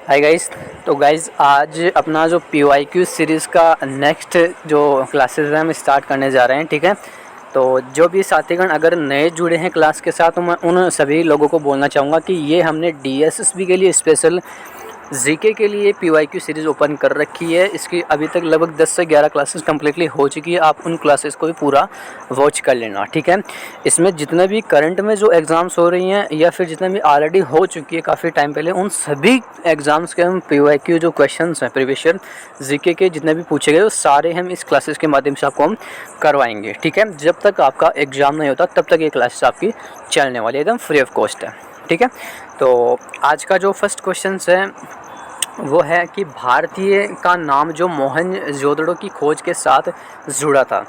Hi guys. तो guys आज अपना जो PYQ सीरीज़ का नेक्स्ट जो क्लासेस हैं हम स्टार्ट करने जा रहे हैं। ठीक है, तो जो भी साथीगण अगर नए जुड़े हैं क्लास के साथ, तो मैं उन सभी लोगों को बोलना चाहूँगा कि ये हमने DSSB के लिए स्पेशल जीके के लिए PYQ सीरीज़ ओपन कर रखी है। इसकी अभी तक लगभग 10 से 11 क्लासेस कम्प्लीटली हो चुकी है। आप उन क्लासेस को भी पूरा वॉच कर लेना। ठीक है, इसमें जितने भी करंट में जो एग्ज़ाम्स हो रही हैं या फिर जितने भी ऑलरेडी हो चुकी है काफ़ी टाइम पहले, उन सभी एग्ज़ाम्स के हम PYQ जो क्वेश्चंस हैं प्रीवियस ईयर जीके के जितने भी पूछे गए वो सारे हम इस क्लासेस के माध्यम से आपको हम करवाएंगे। ठीक है, जब तक आपका एग्ज़ाम नहीं होता तब तक ये क्लासेस आपकी चलने वाली है, एकदम फ्री ऑफ कॉस्ट है। ठीक है, तो आज का जो फर्स्ट क्वेश्चन है वो है कि भारतीय का नाम जो मोहनजोदड़ो की खोज के साथ जुड़ा था,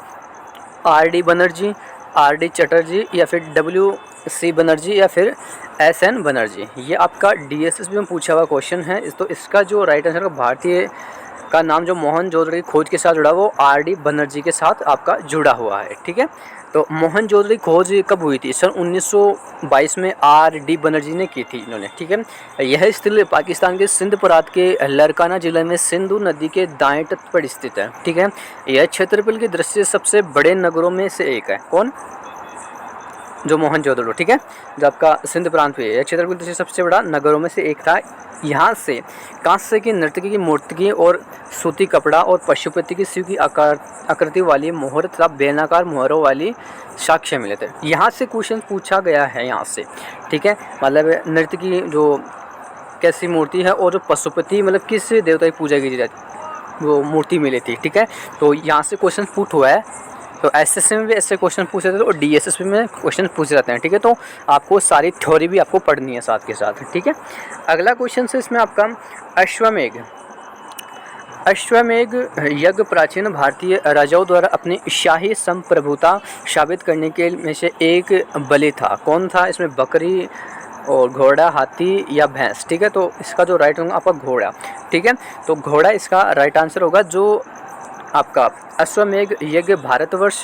RD बनर्जी, RD चटर्जी या फिर WC बनर्जी या फिर SN बनर्जी। ये आपका DSSB में पूछा हुआ क्वेश्चन है। तो इसका जो राइट आंसर भारतीय का नाम जो मोहनजोदड़ो की खोज के साथ जुड़ा वो RD बनर्जी के साथ आपका जुड़ा हुआ है। ठीक है, तो मोहनजोदड़ो की खोज कब हुई थी? सन 1922 में RD बनर्जी ने की थी इन्होंने। ठीक है, यह स्थल पाकिस्तान के सिंध प्रांत के लड़काना जिले में सिंधु नदी के दाएं तट पर स्थित है। ठीक है, यह क्षेत्रफल की दृष्टि से सबसे बड़े नगरों में से एक है। कौन? जो मोहनजोदड़ो। ठीक है, जो आपका सिंध प्रांत में है, क्षेत्रफल दृष्टि से सबसे बड़ा नगरों में से एक था। यहाँ से कांस्य की नर्तकी की मूर्ति और सूती कपड़ा और पशुपति की शिव की आकृति वाली मोहर तथा बेलनाकार मोहरों वाली साक्ष्य मिले थे। यहाँ से क्वेश्चन पूछा गया है यहाँ से। ठीक है, मतलब नर्तकी जो कैसी मूर्ति है और जो पशुपति मतलब किस देवता की पूजा की जाती वो मूर्ति मिली थी। ठीक है, तो यहाँ से क्वेश्चन पुट हुआ है। तो SSC में भी ऐसे क्वेश्चन पूछे जाते हैं और DSSB में क्वेश्चन पूछे जाते हैं। ठीक है, तो आपको सारी थ्योरी भी आपको पढ़नी है साथ के साथ। ठीक है, अगला क्वेश्चन है इसमें आपका अश्वमेघ। अश्वमेघ यज्ञ प्राचीन भारतीय राजाओं द्वारा अपनी शाही संप्रभुता साबित करने के में से एक बलि था। कौन था इसमें? बकरी और घोड़ा, हाथी या भैंस। ठीक है, तो इसका जो राइट होगा आपका घोड़ा। ठीक है, तो घोड़ा इसका राइट आंसर होगा। जो आपका अश्वमेघ यज्ञ भारतवर्ष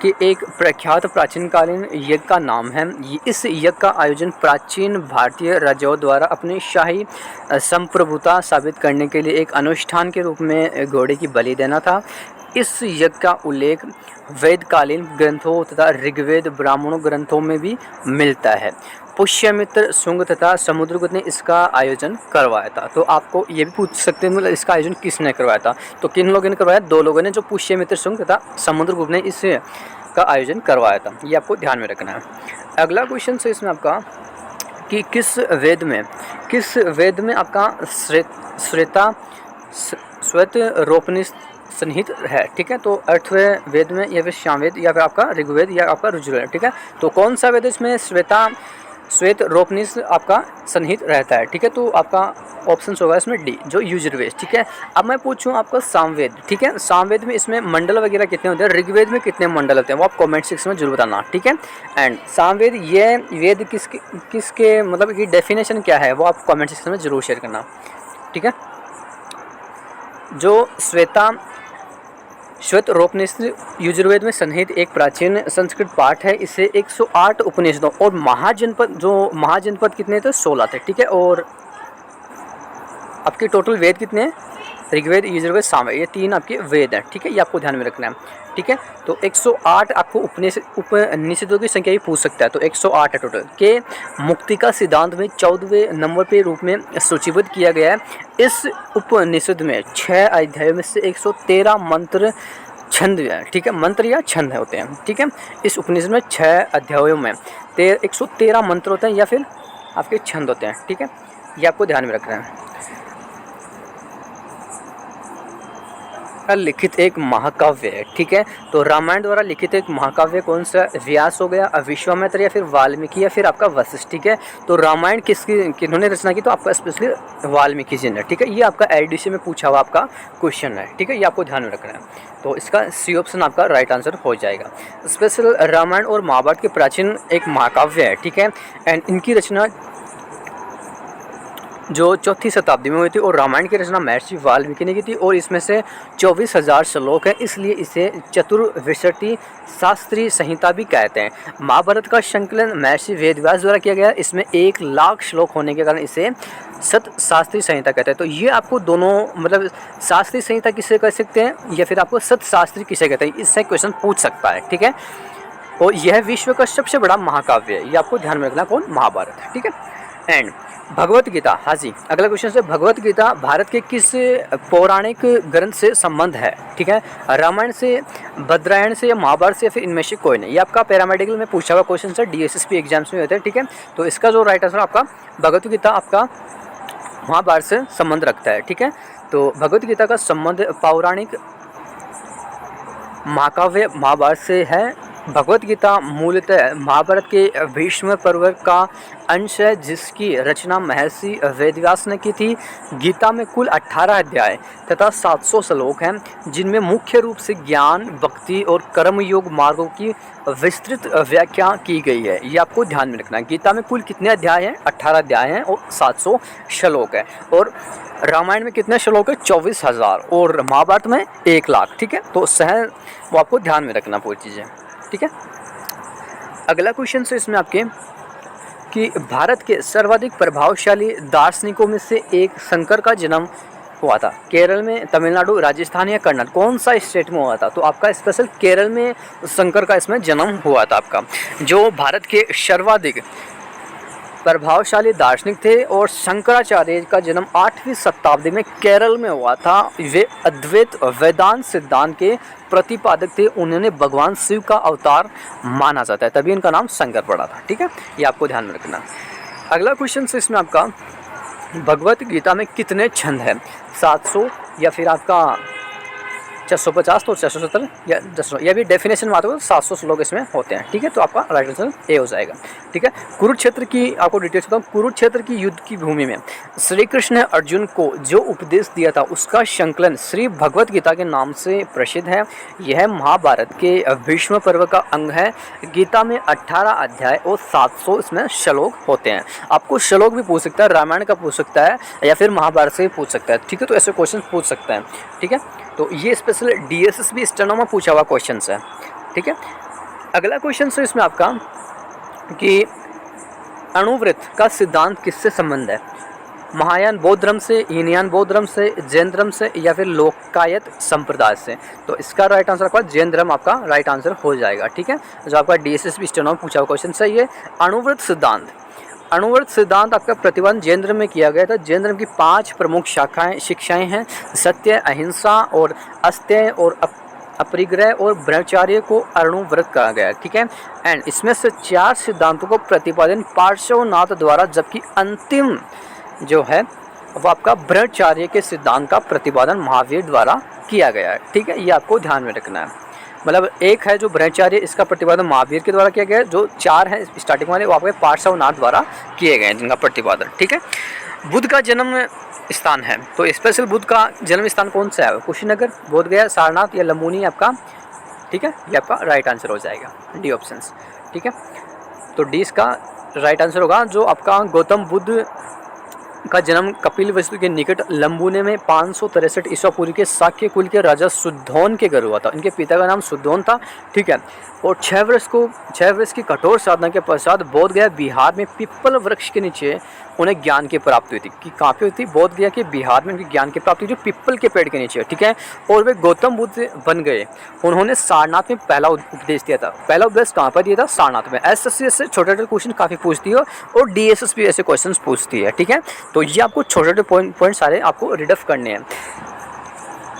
के एक प्रख्यात प्राचीनकालीन यज्ञ का नाम है। इस यज्ञ का आयोजन प्राचीन भारतीय राजाओं द्वारा अपनी शाही संप्रभुता साबित करने के लिए एक अनुष्ठान के रूप में घोड़े की बलि देना था। इस यज्ञ का उल्लेख वेदकालीन ग्रंथों तथा ऋग्वेद ब्राह्मणों ग्रंथों में भी मिलता है। पुष्यमित्र, शुंग तथा समुद्रगुप्त ने इसका आयोजन करवाया था। तो आपको ये भी पूछ सकते हैं मतलब इसका आयोजन किसने करवाया था? तो किन लोगों ने करवाया? दो लोगों ने, जो पुष्यमित्र शुंग तथा समुद्रगुप्त ने इस का आयोजन करवाया था। ये आपको ध्यान में रखना है। अगला क्वेश्चन है इसमें आपका कि किस वेद में आपका श्वेत रोपनिष सन्निहित है? ठीक है, तो अर्थवेद वेद में या फिर सामवेद या फिर आपका ऋग्वेद या आपका यजुर्वेद। ठीक है, तो कौन सा वेद इसमें श्वेत रोपनिष आपका सन्निहित रहता है? ठीक है, तो आपका ऑप्शन होगा इसमें डी, जो यजुर्वेद। ठीक है, अब मैं पूछूं आपका सामवेद। ठीक है, सामवेद में इसमें मंडल वगैरह कितने होते हैं? ऋग्वेद में कितने मंडल होते हैं वो आप कमेंट सेक्शन में जरूर बताना। ठीक है, एंड सामवेद ये वेद किसके मतलब की डेफिनेशन क्या है वो आप कमेंट सेक्शन में जरूर शेयर करना। ठीक है, जो श्वेत रोपनिषद यजुर्वेद में सन्निहित एक प्राचीन संस्कृत पाठ है। इसे 108 उपनिषदों और महाजनपद कितने थे? 16 थे। ठीक है, और आपके टोटल वेद कितने हैं? ऋग्वेद, यजुर्वेद, सामवेद, ये 3 आपके वेद हैं। ठीक है, ये आपको ध्यान में रखना है। ठीक है, तो 108 आपको उपनिषदों की संख्या भी पूछ सकता है। तो 108 है टोटल। के मुक्ति का सिद्धांत में 14वें नंबर पे रूप में सूचीबद्ध किया गया है। इस उपनिषद में 6 अध्यायों में से 113 मंत्र छंद है। ठीक है, मंत्र या छंद होते हैं। ठीक है, इस उपनिषद में 6 अध्यायों में 113 मंत्र होते हैं या फिर आपके छंद होते हैं। ठीक है, ये आपको ध्यान में रखना है। लिखित एक महाकाव्य है। ठीक है, तो रामायण द्वारा लिखित एक महाकाव्य कौन सा? व्यास हो गया, विश्वामित्र या फिर वाल्मीकि या फिर आपका वशिष्ठ। ठीक है, तो रामायण किन्होंने रचना की? तो आपका स्पेशली वाल्मीकि जी ने। ठीक है, ये आपका LDC में पूछा हुआ आपका क्वेश्चन है। ठीक है, ये आपको ध्यान में रखना है। तो इसका C ऑप्शन आपका राइट आंसर हो जाएगा। स्पेशल रामायण और महाभारत के प्राचीन एक महाकाव्य है। ठीक है, एंड इनकी रचना जो 4वीं शताब्दी में हुई थी और रामायण की रचना महर्षि वाल्मीकि ने की थी और इसमें से 24,000 श्लोक हैं, इसलिए इसे चतुर्विंशति शास्त्रीय संहिता भी कहते हैं। महाभारत का संकलन महर्षि वेदव्यास द्वारा किया गया, इसमें 1,00,000 श्लोक होने के कारण इसे सत शास्त्रीय संहिता कहते हैं। तो ये आपको दोनों मतलब शास्त्रीय संहिता किसे कह सकते हैं या फिर आपको सत शास्त्री किसे कहते हैं, इससे क्वेश्चन पूछ सकता है, ठीक है। और यह विश्व का सबसे बड़ा महाकाव्य है, ये आपको ध्यान में रखना, कौन, महाभारत, ठीक है। एंड भगवत गीता, हाँ जी, अगला क्वेश्चन है भगवत गीता भारत के किस पौराणिक ग्रंथ से संबंध है, ठीक है। रामायण से, भद्रायण से या महाभारत से या फिर इनमें से कोई नहीं। ये आपका पैरामेडिकल में पूछा हुआ क्वेश्चन है, DSSP एग्जाम्स में होते हैं, ठीक है। तो इसका जो राइट आंसर आपका भगवत गीता आपका महाभारत से संबंध रखता है, ठीक है। तो भगवत गीता का संबंध पौराणिक महाकाव्य महाभारत से है। भगवत गीता मूलतः महाभारत के भीष्म पर्व का अंश है, जिसकी रचना महर्षि वेदव्यास ने की थी। गीता में कुल 18 अध्याय तथा 700 श्लोक हैं, जिनमें मुख्य रूप से ज्ञान, भक्ति और कर्मयोग मार्गों की विस्तृत व्याख्या की गई है। ये आपको ध्यान में रखना है। गीता में कुल कितने अध्याय हैं, 18 अध्याय हैं और 700 श्लोक है। और रामायण में कितने श्लोक है, 24,000 और महाभारत में 1,00,000, ठीक है। तो वो आपको ध्यान में रखना पूरी चीज़ें, ठीक है। अगला क्वेश्चन है इसमें आपके कि भारत के सर्वाधिक प्रभावशाली दार्शनिकों में से एक शंकर का जन्म हुआ था। केरल में, तमिलनाडु, राजस्थान या कर्नाटक, कौन सा स्टेट में हुआ था? तो आपका स्पेशल केरल में शंकर का इसमें जन्म हुआ था आपका। जो भारत के सर्वाधिक प्रभावशाली दार्शनिक थे और शंकराचार्य का जन्म 8वीं शताब्दी में केरल में हुआ था। वे अद्वैत वेदांत सिद्धांत के प्रतिपादक थे। उन्होंने भगवान शिव का अवतार माना जाता है, तभी इनका नाम शंकर पड़ा था, ठीक है। ये आपको ध्यान में रखना। अगला क्वेश्चन है इसमें आपका भगवत गीता में कितने छंद हैं, 700 या फिर आपका 650 तो 670 या 1000, या भी डेफिनेशन में आता है 700 श्लोक इसमें होते हैं, ठीक है। तो आपका राइट आंसर ए हो जाएगा, ठीक है। कुरुक्षेत्र की आपको डिटेल्स बताऊँ। कुरुक्षेत्र की युद्ध की भूमि में श्री कृष्ण ने अर्जुन को जो उपदेश दिया था उसका संकलन श्री भगवत गीता के नाम से प्रसिद्ध है। यह महाभारत के भीष्म पर्व का अंग है। गीता में 18 अध्याय और 700 इसमें श्लोक होते हैं। आपको श्लोक भी पूछ सकता है, रामायण का पूछ सकता है या फिर महाभारत से भी पूछ सकता है, ठीक है। तो ऐसे क्वेश्चन पूछ सकते हैं, ठीक है। तो ये स्पेशल DSSB स्टेनो में पूछा हुआ क्वेश्चन है, ठीक है। अगला क्वेश्चन है इसमें आपका कि अणुव्रत का सिद्धांत किससे संबंध है? महायान बौद्ध धर्म से, हीनयान बौद्ध धर्म से, जैन धर्म से या फिर लोकायत संप्रदाय से? तो इसका राइट आंसर आपका जैन धर्म आपका राइट आंसर हो जाएगा, ठीक है। जो आपका DSSB स्टेनो में पूछा हुआ क्वेश्चन सही है। अणुव्रत सिद्धांत, अणुव्रत सिद्धांत आपका प्रतिपादन जैन धर्म में किया गया था। जैन धर्म की 5 प्रमुख शिक्षाएं हैं, सत्य, अहिंसा और अस्तेय और अपरिग्रह और ब्रह्मचर्य को अणुव्रत कहा गया है, ठीक है। एंड इसमें से 4 सिद्धांतों को प्रतिपादन पार्श्वनाथ द्वारा, जबकि अंतिम जो है वो आपका ब्रह्मचर्य के सिद्धांत का प्रतिपादन महावीर द्वारा किया गया है, ठीक है। ये आपको ध्यान में रखना है। मतलब एक है जो ब्रह्मचर्य, इसका प्रतिपादन महावीर के द्वारा किया गया है। जो 4 हैं स्टार्टिंग वाले वो आपके पार्श्वनाथ द्वारा किए गए हैं जिनका प्रतिपादन, ठीक है। बुद्ध का जन्म स्थान है, तो स्पेशल बुद्ध का जन्म स्थान कौन सा है? कुशीनगर, बोधगया, सारनाथ या लंबुनी आपका, ठीक है। ये आपका राइट आंसर हो जाएगा, डी ऑप्शन, ठीक है। तो डी इसका राइट आंसर होगा। जो आपका गौतम बुद्ध का जन्म कपिल वस्तु के निकट लंबुने में 563 ईसा पूर्व के शाक्य कुल के राजा सुद्धोन के घर हुआ था। इनके पिता का नाम सुद्धोन था, ठीक है। और 6 वर्ष की कठोर साधना के पश्चात बोध गया बिहार में पीपल वृक्ष के नीचे उन्हें ज्ञान की प्राप्ति हुई थी। कि कहाँ पे हुई थी? बोध गया के बिहार में उनकी ज्ञान की प्राप्ति हुई जो पीपल के पेड़ के नीचे, ठीक है। और वे गौतम बुद्ध बन गए। उन्होंने सारनाथ में पहला उपदेश दिया था। पहला उपदेश कहाँ पर दिया था? सारनाथ में। ऐसे छोटे छोटे क्वेश्चन काफ़ी पूछती है और DSSB ऐसे क्वेश्चन पूछती है, ठीक है। तो ये आपको छोटे छोटे पॉइंट सारे आपको रीडअप करने हैं।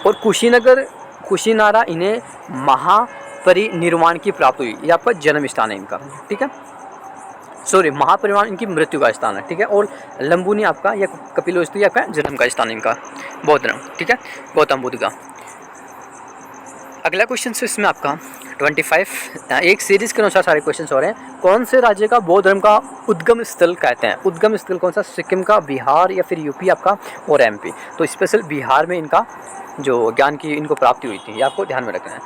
और कुशीनारा इन्हें महापरिनिर्वाण की प्राप्ति हुई। ये आपका जन्म स्थान है इनका, ठीक है। सॉरी, महापरिनिर्वाण इनकी मृत्यु का स्थान है, ठीक है। और लंबुनी आपका या कपिल वस्तु आपका जन्म का स्थान इनका बौद्ध धर्म, ठीक है, गौतम बुद्ध का। अगला क्वेश्चन है इसमें आपका 25। एक सीरीज के अनुसार सारे क्वेश्चन हो रहे हैं। कौन से राज्य का बौद्ध धर्म का उद्गम स्थल कहते हैं? उद्गम स्थल कौन सा? सिक्किम का, बिहार या फिर यूपी आपका और MP। तो स्पेशल बिहार में इनका जो ज्ञान की इनको प्राप्ति हुई थी, ये आपको ध्यान में रखना है,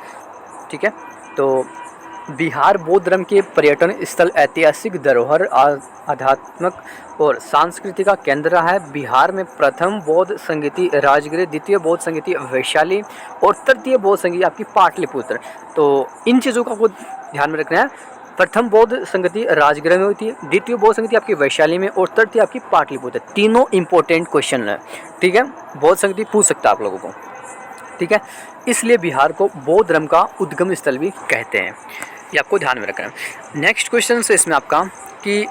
ठीक है। तो बिहार बौद्ध धर्म के पर्यटन स्थल, ऐतिहासिक धरोहर, आध्यात्मिक और सांस्कृतिक का केंद्र रहा है। बिहार में प्रथम बौद्ध संगीति राजगीर, द्वितीय बौद्ध संगीति वैशाली और तृतीय बौद्ध संगीति आपकी पाटलिपुत्र। तो इन चीज़ों का आपको ध्यान में रखना है। प्रथम बौद्ध संगति राजगीर में होती है, द्वितीय बौद्ध संगति आपकी वैशाली में और तृतीय आपकी पाटलिपुत्र। तीनों इंपॉर्टेंट क्वेश्चन है, ठीक है। बौद्ध संगति पूछ सकता है आप लोगों को, ठीक है। इसलिए बिहार को बौद्ध धर्म का उद्गम स्थल भी कहते हैं, ये आपको ध्यान में रखना है। नेक्स्ट क्वेश्चन है इसमें आपका कि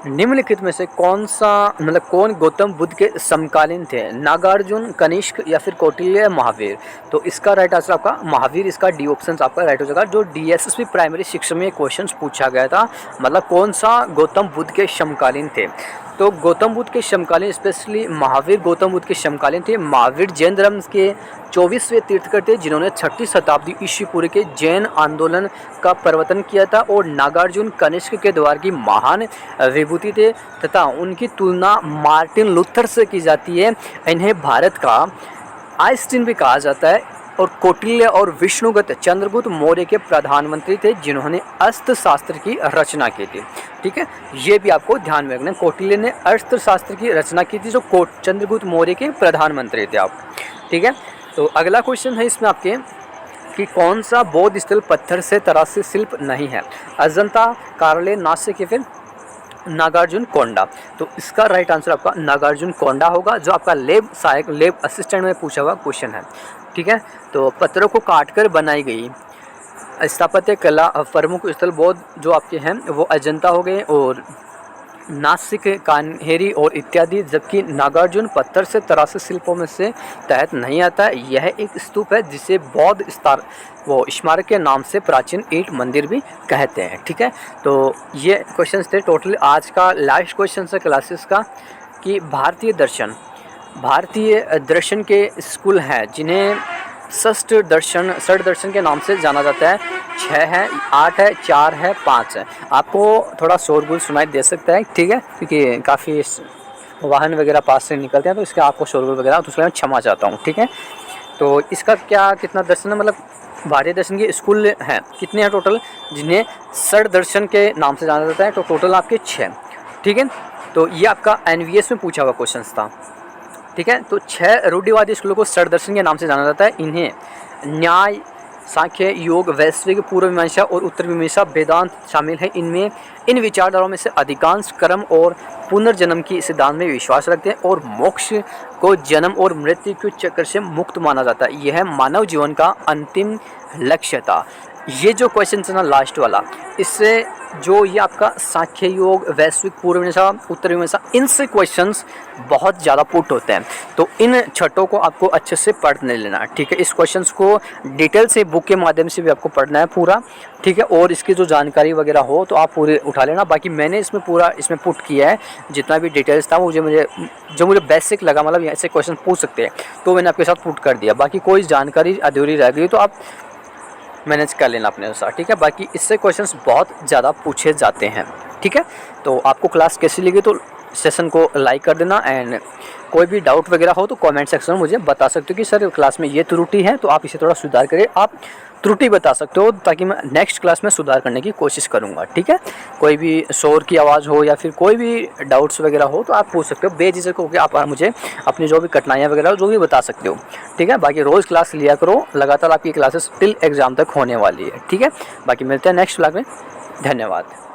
निम्नलिखित में से कौन गौतम बुद्ध के समकालीन थे? नागार्जुन, कनिष्क या फिर कौटिल्य या महावीर? तो इसका राइट आंसर आपका महावीर, इसका डी ऑप्शन आपका राइट हो जाएगा। जो डीएसएसपी प्राइमरी शिक्षा में क्वेश्चन पूछा गया था, मतलब कौन सा गौतम बुद्ध के समकालीन थे? तो गौतम बुद्ध के समकालीन, स्पेशली महावीर गौतम बुद्ध के समकालीन थे। महावीर जैन धर्म के 24वें तीर्थंकर थे, जिन्होंने 6ठी शताब्दी ईस्वी पूर्व के जैन आंदोलन का प्रवर्तन किया था। और नागार्जुन कनिष्क के द्वार की महान विभूति थे तथा उनकी तुलना मार्टिन लूथर से की जाती है। इन्हें भारत का आइंस्टीन भी कहा जाता है। और कौटिल्य और विष्णुगुप्त चंद्रगुप्त मौर्य के प्रधानमंत्री थे, जिन्होंने अर्थशास्त्र की रचना की थी, ठीक है। ये भी आपको ध्यान में रखना है, कौटिल्य ने अर्थशास्त्र की रचना की थी, जो चंद्रगुप्त मौर्य के प्रधानमंत्री थे आप, ठीक है। तो अगला क्वेश्चन है इसमें आपके कि कौन सा बौद्ध स्थल पत्थर से तराशी शिल्प नहीं है? अजंता, कारले, नासिक या फिर नागार्जुन कोंडा? तो इसका राइट आंसर आपका नागार्जुन कोंडा होगा, जो आपका लैब सहायक, लैब असिस्टेंट में पूछा हुआ क्वेश्चन है, ठीक है। तो पत्थरों को काटकर बनाई गई स्थापत्य कला प्रमुख स्थल बौद्ध जो आपके हैं वो अजंता हो गए और नासिक, कान्हेरी और इत्यादि, जबकि नागार्जुन पत्थर से तराशी शिल्पों में से तहत नहीं आता है। यह एक स्तूप है जिसे बौद्ध स्मारक के नाम से प्राचीन ईंट मंदिर भी कहते हैं, ठीक है। तो ये क्वेश्चंस थे टोटल। आज का लास्ट क्वेश्चन है क्लासेस का कि भारतीय दर्शन के स्कूल हैं जिन्हें षट दर्शन के नाम से जाना जाता है। 6 है, 8 है, 4 है, 5 है। आपको थोड़ा शोरगुल सुनाई दे सकता है, ठीक है, क्योंकि काफ़ी वाहन वगैरह पास से निकलते हैं, तो इसका आपको शोरगुल वगैरह, तो उसके लिए मैं क्षमा चाहता हूँ, ठीक है। तो इसका कितना दर्शन है, मतलब भारतीय दर्शन के स्कूल हैं कितने हैं टोटल, जिन्हें षट दर्शन के नाम से जाना जाता है? तो टोटल आपके 6, ठीक है। तो ये आपका एनवीएस में पूछा हुआ क्वेश्चन था, ठीक है। तो 6 रूढ़िवादी स्कूलों को षट दर्शन के नाम से जाना जाता है। इन्हें न्याय, सांख्य, योग, वैश्विक, पूर्व मीमांसा और उत्तर मीमांसा, वेदांत शामिल है। इनमें इन विचारधाराओं में से अधिकांश कर्म और पुनर्जन्म की सिद्धांत में विश्वास रखते हैं और मोक्ष को जन्म और मृत्यु के चक्र से मुक्त माना जाता है। यह मानव जीवन का अंतिम लक्ष्य था। ये जो क्वेश्चन है ना लास्ट वाला, इससे जो ये आपका सांख्य योग, वैश्विक, पूर्व मीमांसा, उत्तर मीमांसा, इनसे क्वेश्चंस बहुत ज़्यादा पुट होते हैं। तो इन छठों को आपको अच्छे से पढ़ लेना, ठीक है। इस क्वेश्चंस को डिटेल से बुक के माध्यम से भी आपको पढ़ना है पूरा, ठीक है। और इसकी जो जानकारी वगैरह हो तो आप पूरे उठा लेना। बाकी मैंने इसमें पूरा पुट किया है, जितना भी डिटेल्स था मुझे बेसिक लगा, मतलब ऐसे क्वेश्चन पूछ सकते हैं, तो मैंने आपके साथ पुट कर दिया। बाकी कोई जानकारी अधूरी रह गई तो आप मैनेज कर लेना अपने अनुसार, ठीक है। बाकी इससे क्वेश्चंस बहुत ज़्यादा पूछे जाते हैं, ठीक है। तो आपको क्लास कैसी लगी तो सेशन को लाइक कर देना, एंड कोई भी डाउट वगैरह हो तो कमेंट सेक्शन में मुझे बता सकते हो कि सर क्लास में ये त्रुटि है, तो आप इसे थोड़ा सुधार करें। आप त्रुटि बता सकते हो ताकि मैं नेक्स्ट क्लास में सुधार करने की कोशिश करूँगा, ठीक है। कोई भी शोर की आवाज़ हो या फिर कोई भी डाउट्स वगैरह हो तो आप पूछ सकते हो, बेझिझक होकर आप मुझे अपनी जो भी कठिनाइयाँ वगैरह हो जो भी बता सकते हो, ठीक है। बाकी रोज़ क्लास लिया करो, लगातार आपकी क्लासेस टिल एग्ज़ाम तक होने वाली है, ठीक है। बाकी मिलते हैं नेक्स्ट व्लॉग में, धन्यवाद।